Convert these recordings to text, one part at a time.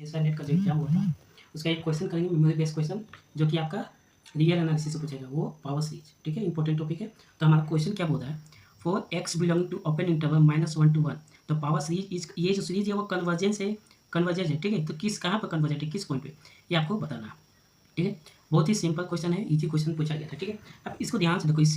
जैसा नेट का जो एग्जाम हुआ था उसका एक क्वेश्चन करेंगे मेमोरी बेस्ड क्वेश्चन जो कि आपका रियल एनालिसिस से पूछेगा, वो पावर सीरीज। ठीक है, इंपॉर्टेंट टॉपिक है। तो हमारा क्वेश्चन क्या बोल रहा है, for X belonging to open interval -1 to 1 तो पावर सीरीज इज, ये जो सीरीज है वो कन्वर्जेंस है, कन्वर्जेंस है। ठीक है, तो किस कहाँ पर कन्वर्जेंट है, किस पॉइंट पे, ये आपको बताना है। ठीक है, बहुत ही सिंपल क्वेश्चन है, इजी क्वेश्चन पूछा गया था। ठीक है, अब इसको ध्यान से देखो, इस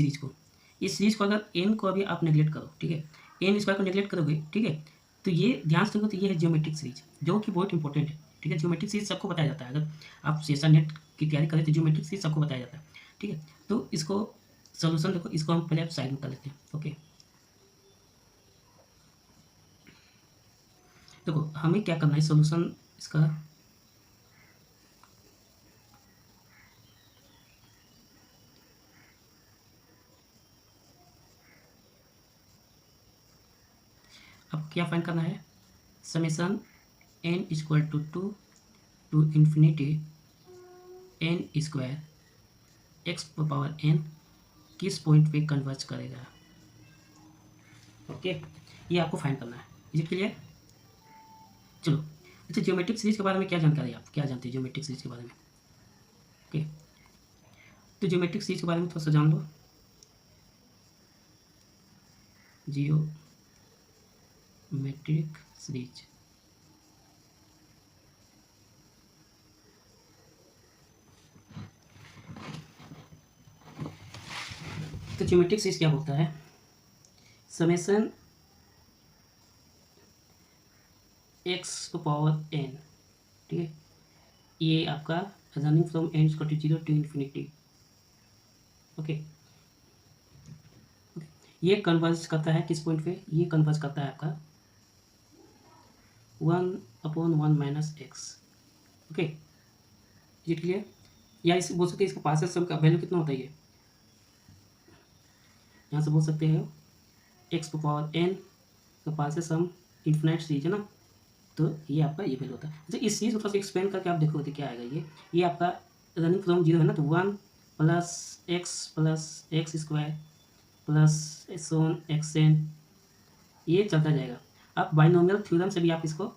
सीरीज को अगर एन को अभी आप नेग्लेक्ट करो, ठीक है, एन स्क्वायर को नेग्लेक्ट करोगे, ठीक है, तो ये ध्यान से देखो, तो ये है जियोमेट्रिक सीरीज जो कि बहुत इंपॉर्टेंट है। ठीक है, जियोमेट्रिक सीरीज सबको बताया जाता है, अगर आप सेशन नेट की तैयारी करें तो जियोमेट्रिक सीरीज सबको बताया जाता है। ठीक है, तो इसको सोल्यूशन देखो, इसको हम पहले आप साइड में कर लेते हैं। ओके, देखो हमें क्या करना है, सोल्यूशन इसका अब क्या फाइंड करना है, summation n equal to 2 to infinity N square X power n किस पॉइंट पे कन्वर्ज करेगा। ओके, ये आपको फाइंड करना है। Is it clear? चलो, अच्छा ज्योमेट्रिक सीरीज के बारे में क्या जानकारी है, आप क्या जानते हैं ज्योमेट्रिक सीरीज के बारे में? ओके, तो ज्योमेट्रिक सीरीज के बारे में थोड़ा सा जान लो। जियोमेट्रिक सीरीज, तो ज्योमेट्रिक सीरीज क्या बोलता है, समेशन एक्स पावर एन। ठीक है, ये आपका running from N equal to 0 to infinity. Okay, ये कन्वर्ज करता है किस पॉइंट पे, ये कन्वर्ज करता है आपका 1/1 माइनस एक्स। ओके, ये क्लियर? या इसे बोल सकते हैं, इसका पार्शियल सम का वैल्यू कितना होता है, ये यहाँ से बोल सकते हैं एक्स पावर एन का पार्शियल सम, इन्फिनाइट सीरीज है ना, तो ये आपका ये वैल्यू होता है। अच्छा, इस चीज़ को थोड़ा सा एक्सप्लेन करके आप देखोगे तो क्या आएगा, ये आपका रनिंग फ्रॉम 0 है ना, तो 1 प्लस एक्स स्क्वायर प्लस सोन एक्स एन, ये चलता जाएगा। आप बाइनोमियल थ्योरम से भी आप इसको,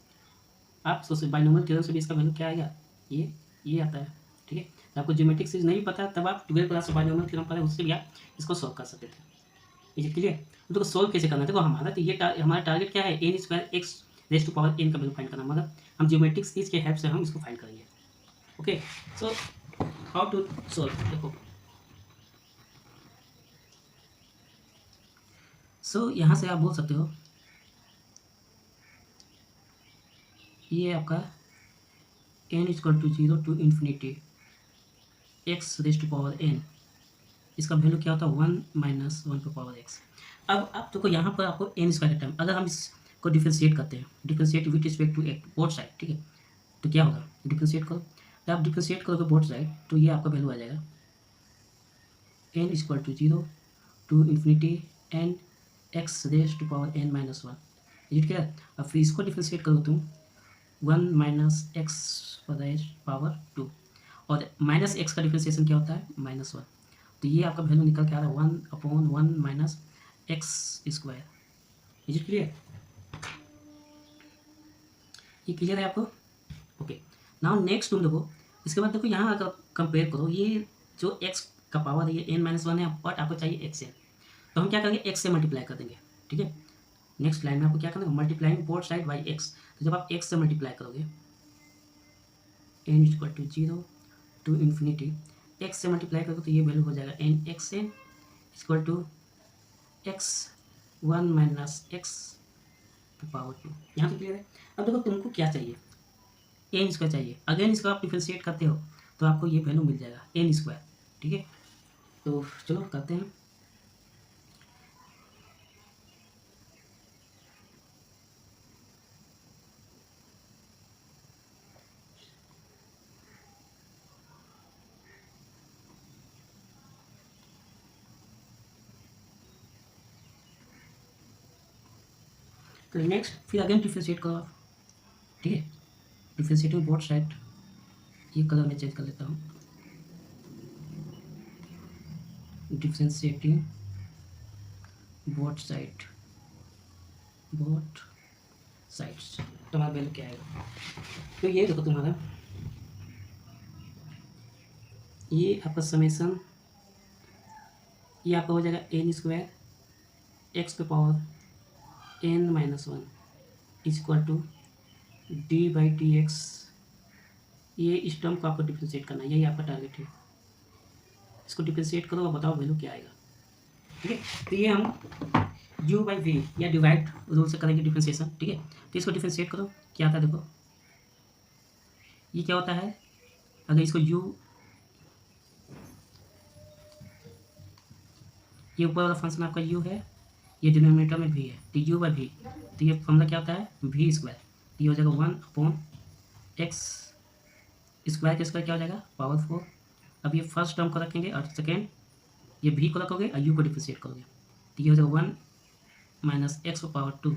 आप सोचो बाइनोमियल थ्योरम से भी इसका वैल्यू क्या आएगा, ये आता है। ठीक है, तो आपको ज्योमेट्रिक सीरीज नहीं पता तब आप 12 क्लास बाइनोमियल थ्योरम पढ़े, उससे भी आप इसको सॉल्व कर सकते थे। ये क्लियर? तो देखो सॉल्व कैसे करना है, देखो हमारा तो ये हमारा टारगेट क्या है, N square X raise to power N का वैल्यू फाइंड करना, मगर हम ज्योमेट्रिक सीरीज के हेल्प से हम इसको फाइंड करेंगे। Okay, so how to solve, देखो सो यहाँ से आप बोल सकते हो, ये आपका N equal to 0 to infinity X raise to power N, इसका वैल्यू क्या होता है 1 माइनस 1 पे पावर एक्स। अब आप देखो यहाँ पर आपको एन स्क्वायर टर्म, अगर हम इसको डिफ्रेंशिएट करते हैं, differentiate with respect to both side, ठीक है, तो क्या होगा, डिफ्रेंशिएट करो, तो आप डिफ्रेंशिएट करोगे बोथ साइड, तो ये आपका वैल्यू आ जाएगा N equal to 0 to infinity N X raise to power N minus 1। It क्या, अब फिर इसको डिफ्रेंशिएट करो तुम 1 माइनस एक्स पावर 2, और माइनस एक्स का डिफ्रेंशिएशन क्या होता है -1, तो ये आपका वैल्यू निकल के आ रहा है 1/1 minus x square. Is it clear? ये क्लियर है आपको? ओके, नाउ नेक्स्ट तुम देखो, इसके बाद देखो यहाँ अगर कंपेयर करो, ये जो एक्स का पावर है ये n-1 है, बट आपको चाहिए एक्स है, तो हम क्या करेंगे, एक्स से मल्टीप्लाई कर देंगे। ठीक है, नेक्स्ट लाइन में आपको क्या करना है, multiplying both side by X, तो जब आप एक्स से मल्टीप्लाई करोगे n equal to 0 to infinity X से मल्टीप्लाई करोगे तो ये वैल्यू हो जाएगा N X N equal to X 1 minus X power 2। यहाँ से क्लियर है? अब देखो तुमको क्या चाहिए, एन स्क्वायर चाहिए, अगेन इसको आप डिफ्रेंशिएट करते हो तो आपको ये वैल्यू मिल जाएगा एन स्क्वायर। ठीक है, तो चलो करते हैं। तो नेक्स्ट फिर अगेन डिफ्रेंशिएट करो आप। ठीक है, डिफ्रेंशिएटिंग बोथ साइड, ये कलर मैं चेंज कर लेता हूँ, differentiating both side, both sides, तो हमारा वैल्यू क्या आएगा? तो ये देखो तुम्हारा, ये आपका समेसन, ये आपका हो जाएगा एन स्क्वायर एक्स पे power N minus one is equal to D by T X. ये इस टर्म को आपको डिफ्रेंशिएट करना है, यही आपका टारगेट है। इसको डिफ्रेंशिएट करो और बताओ वैल्यू क्या आएगा। ठीक है, तो ये हम u बाई वी या डिवाइड रूल से करेंगे डिफ्रेंशिएशन। ठीक है, तो इसको डिफ्रेंशिएट करो, क्या आता है देखो, ये क्या होता है, अगर इसको u, ये ऊपर वाला फंक्शन आपका u है, ये डिनोमिनेटर में v है, तो u बाई वी, तो ये फॉर्मूला क्या होता है वी स्क्वायर, ये हो जाएगा 1/x स्क्वायर के स्क्वायर क्या हो जाएगा पावर 4। अब ये फर्स्ट टर्म को रखेंगे और सेकेंड ये v को रखोगे और u को डिफ्रेंशिएट करोगे, तो ये हो जाएगा 1 माइनस एक्स को पावर 2,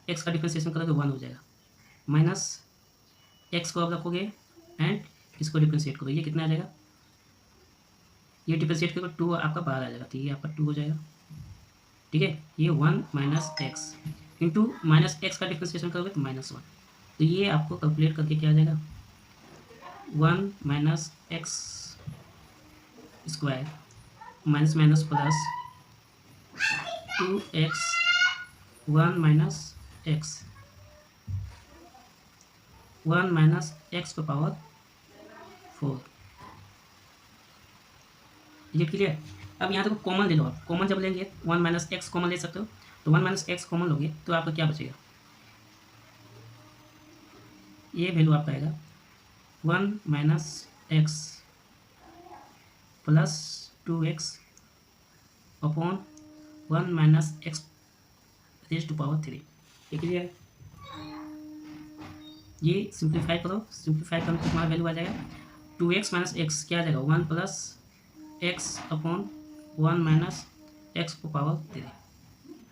एक्स का डिफ्रेंशिएशन करोगे 1 हो जाएगा, माइनस एक्स को अब रखोगे एंड इसको डिफ्रेंशिएट करोगे, ये कितना आ जाएगा, ये डिफ्रेंशिएट करोगे 2 आपका बाहर आ जाएगा, तो ये आपका 2 हो जाएगा। ठीक है, ये 1 minus x into minus x का डिफ्रेंशिएशन करोगे तो -1, तो ये आपको कैलकुलेट करके क्या आ जाएगा 1 minus x square minus minus plus 2x 1 minus x 1 minus x पे पावर 4। ये क्लियर। अब यहाँ तक कॉमन ले लो आप, कॉमन जब लेंगे 1 माइनस एक्स कॉमन ले सकते हो, तो 1 माइनस एक्स कॉमन लोगे तो आपका क्या बचेगा, ये वैल्यू आपका आएगा 1 minus X plus 2x upon 1 minus X raise to power 3। ये क्लियर है। ये सिंप्लीफाई करो, सिंप्लीफाई करने तो तुम्हारा वैल्यू आ जाएगा 2x माइनस एक्स क्या आ जाएगा 1 plus x upon 1 minus x को पावर 3।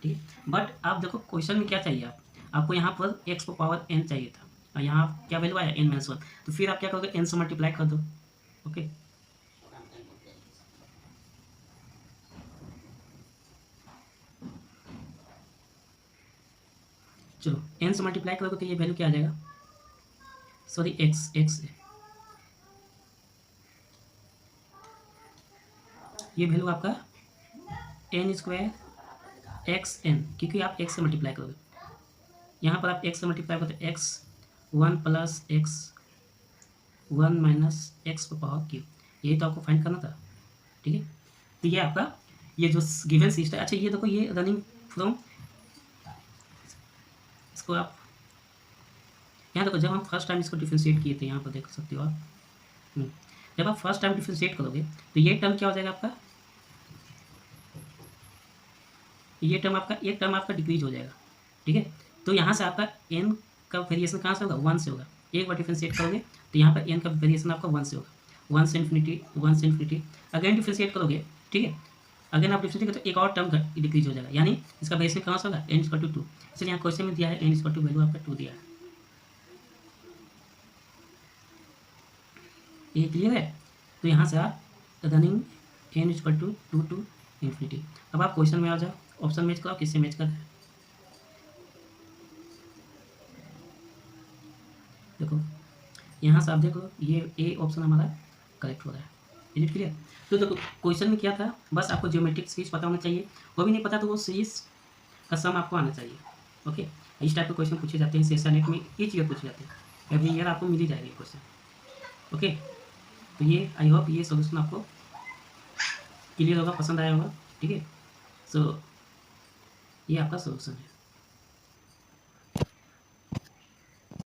ठीक है, बट आप देखो क्वेश्चन में क्या चाहिए आपको यहाँ पर x को पावर n चाहिए था और यहाँ क्या वैल्यू आया n माइनस 1, तो फिर आप क्या करोगे n से मल्टीप्लाई कर दो। ओके, चलो n से मल्टीप्लाई करोगे तो ये वैल्यू क्या आ जाएगा, सॉरी x ये वैल्यू आपका n स्क्वायर एक्स एन, क्योंकि आप x से मल्टीप्लाई करोगे, यहाँ पर आप x से मल्टीप्लाई करोगे x 1 plus x 1 minus x पर पावर क्यू, यही तो आपको फाइंड करना था। ठीक है, तो ये आपका ये जो गिवन सिस्टम। अच्छा ये देखो, ये रनिंग फ्रॉम, इसको आप यहाँ देखो, जब हम फर्स्ट टाइम इसको डिफ्रेंशिएट किए थे, यहाँ पर देख सकते हो आप, जब आप फर्स्ट टाइम डिफ्रेंशिएट करोगे तो ये टर्म क्या हो जाएगा आपका, ये टर्म आपका, एक टर्म आपका डिक्रीज हो जाएगा। ठीक है, तो यहाँ से आपका n का वेरिएशन कहाँ से होगा 1 से होगा, एक बार डिफ्रेंशिएट करोगे तो यहाँ पर n का वेरिएशन आपका 1 से होगा, 1 से इन्फिनिटी, 1 से इन्फिनिटी, अगेन डिफ्रेंशिएट करोगे। ठीक है, अगेन आप डिफ्रेंशिएट करोगे तो एक और टर्म डिक्रीज हो जाएगा, यानी इसका वेरिएशन कहाँ से होगा n इक्वल टू 2। इसलिए यहाँ क्वेश्चन में दिया है n इक्वल टू वैल्यू आपका 2 दिया है। ये क्लियर है। तो यहाँ से आप running n equal to 2 to infinity. अब आप क्वेश्चन में आ जाओ, ऑप्शन मैच करो, किससे मैच कर रहे हैं देखो, यहाँ से आप देखो ये ए ऑप्शन हमारा करेक्ट हो रहा है। Is it clear. तो देखो क्वेश्चन में क्या था, बस आपको ज्योमेट्रिक सीरीज पता होना चाहिए, वो भी नहीं पता तो वो सीरीज का सम आपको आना चाहिए। ओके, इस टाइप के क्वेश्चन पूछे जाते हैं सेशन नेट में, ये चीज़ें पूछे जाते हैं, एवरी ईयर आपको मिल ही जाएगा क्वेश्चन। ओके, तो ये आई होप ये सोल्यूशन आपको क्लियर होगा, पसंद आया होगा। ठीक है, सो ये आपका सोल्यूशन है।